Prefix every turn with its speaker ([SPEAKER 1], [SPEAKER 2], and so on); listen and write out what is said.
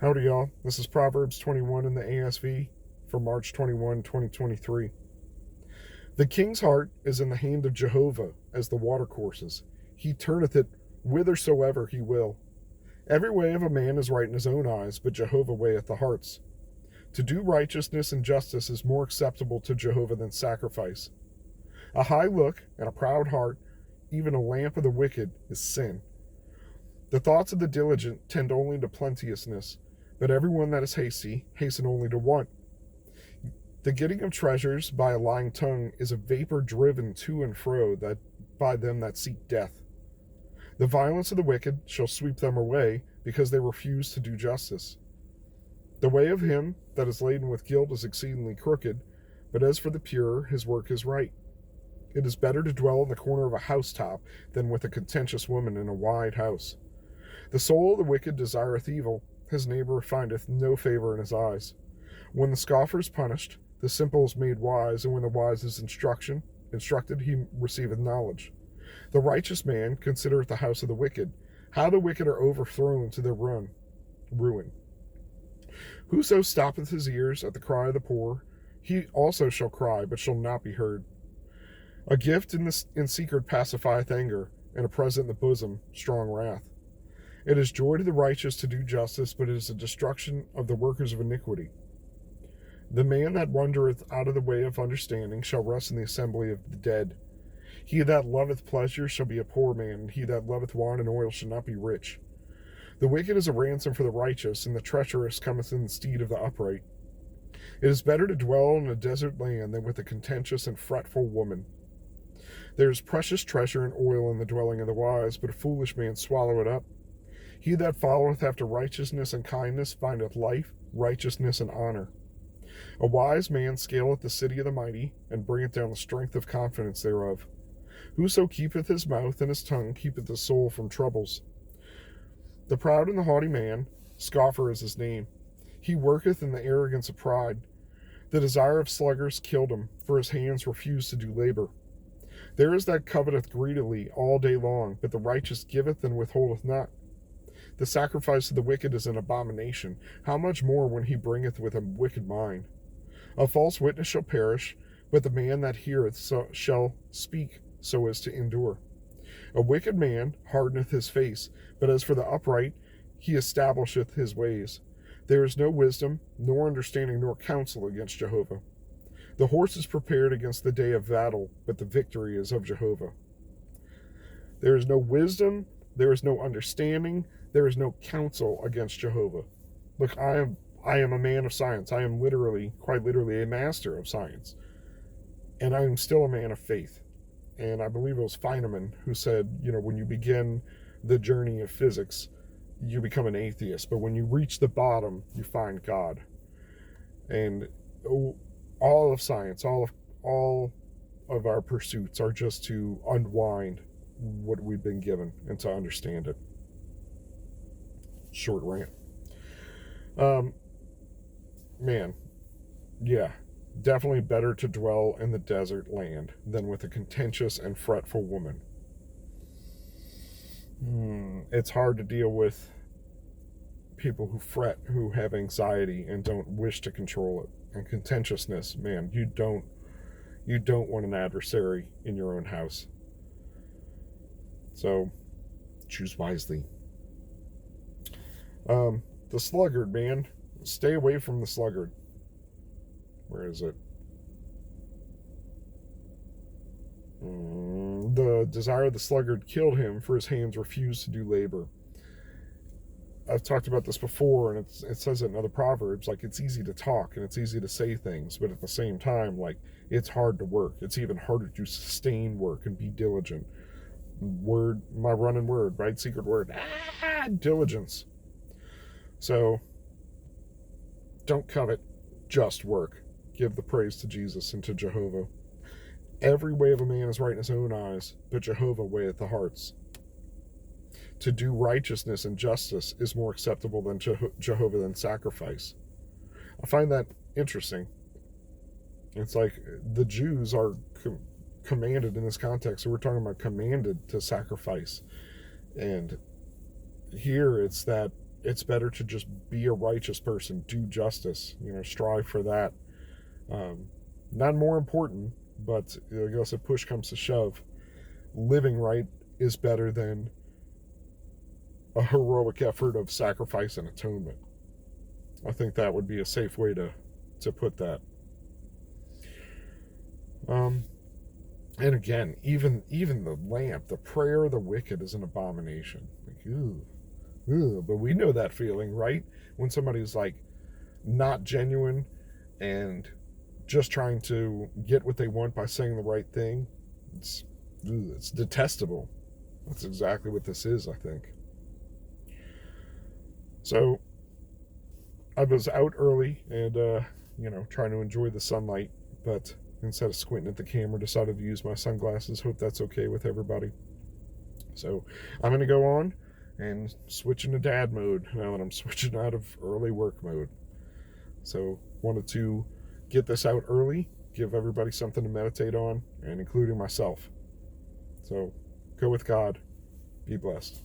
[SPEAKER 1] Howdy, y'all. This is Proverbs 21 in the ASV for March 21, 2023. The king's heart is in the hand of Jehovah as the watercourses. He turneth it whithersoever he will. Every way of a man is right in his own eyes, but Jehovah weigheth the hearts. To do righteousness and justice is more acceptable to Jehovah than sacrifice. A high look and a proud heart, even a lamp of the wicked, is sin. The thoughts of the diligent tend only to plenteousness, but everyone that is hasty hasten only to want. The getting of treasures by a lying tongue is a vapor driven to and fro that by them that seek death. The violence of the wicked shall sweep them away, because they refuse to do justice. The way of him that is laden with guilt is exceedingly crooked, but as for the pure, his work is right. It is better to dwell in the corner of a housetop than with a contentious woman in a wide house. The soul of the wicked desireth evil, his neighbor findeth no favor in his eyes. When the scoffer is punished, the simple is made wise, and when the wise is instructed, he receiveth knowledge. The righteous man considereth the house of the wicked, how the wicked are overthrown to their ruin. Whoso stoppeth his ears at the cry of the poor, he also shall cry, but shall not be heard. A gift in secret pacifieth anger, and a present in the bosom strong wrath. It is joy to the righteous to do justice, but it is a destruction of the workers of iniquity. The man that wandereth out of the way of understanding shall rest in the assembly of the dead. He that loveth pleasure shall be a poor man, and he that loveth wine and oil shall not be rich. The wicked is a ransom for the righteous, and the treacherous cometh in the stead of the upright. It is better to dwell in a desert land than with a contentious and fretful woman. There is precious treasure and oil in the dwelling of the wise, but a foolish man swallow it up. He that followeth after righteousness and kindness findeth life, righteousness, and honor. A wise man scaleth the city of the mighty, and bringeth down the strength of confidence thereof. Whoso keepeth his mouth and his tongue keepeth his soul from troubles. The proud and the haughty man, scoffer is his name. He worketh in the arrogance of pride. The desire of sluggards killed him, for his hands refuse to do labor. There is that coveteth greedily all day long, but the righteous giveth and withholdeth not. The sacrifice of the wicked is an abomination. How much more when he bringeth with a wicked mind? A false witness shall perish, but the man that heareth shall speak so as to endure. A wicked man hardeneth his face, but as for the upright, he establisheth his ways. There is no wisdom, nor understanding, nor counsel against Jehovah. The horse is prepared against the day of battle, but the victory is of Jehovah. There is no wisdom, there is no understanding, there is no counsel against Jehovah. Look, I am a man of science. I am quite literally, a master of science. And I am still a man of faith. And I believe it was Feynman who said, when you begin the journey of physics, you become an atheist. But when you reach the bottom, you find God. And all of science, all of our pursuits are just to unwind what we've been given and to understand it. Short rant. Man, yeah, definitely better to dwell in the desert land than with a contentious and fretful woman. It's hard to deal with people who fret, who have anxiety and don't wish to control it. And contentiousness, man, you don't want an adversary in your own house. So choose wisely. The sluggard, man. Stay away from the sluggard. Where is it? The desire of the sluggard killed him, for his hands refused to do labor. I've talked about this before, and it says it in other Proverbs, like it's easy to talk and it's easy to say things, but at the same time, like it's hard to work. It's even harder to sustain work and be diligent. My running word, right? Secret word. Diligence. So, don't covet, just work. Give the praise to Jesus and to Jehovah. Every way of a man is right in his own eyes, but Jehovah weigheth the hearts. To do righteousness and justice is more acceptable than Jehovah than sacrifice. I find that interesting. It's like the Jews are commanded in this context. So we're talking about commanded to sacrifice. And here it's that it's better to just be a righteous person, do justice, strive for that. Not more important, but I guess if push comes to shove, living right is better than a heroic effort of sacrifice and atonement. I think that would be a safe way to put that. And again, even the lamp, the prayer of the wicked is an abomination. Like, ooh, but we know that feeling, right? When somebody's like not genuine and just trying to get what they want by saying the right thing, it's detestable. That's exactly what this is, I think. So I was out early and trying to enjoy the sunlight, but instead of squinting at the camera, decided to use my sunglasses. Hope that's okay with everybody. So I'm going to go on and switch into dad mode now that I'm switching out of early work mode. So wanted to get this out early, give everybody something to meditate on, and including myself. So go with God. Be blessed.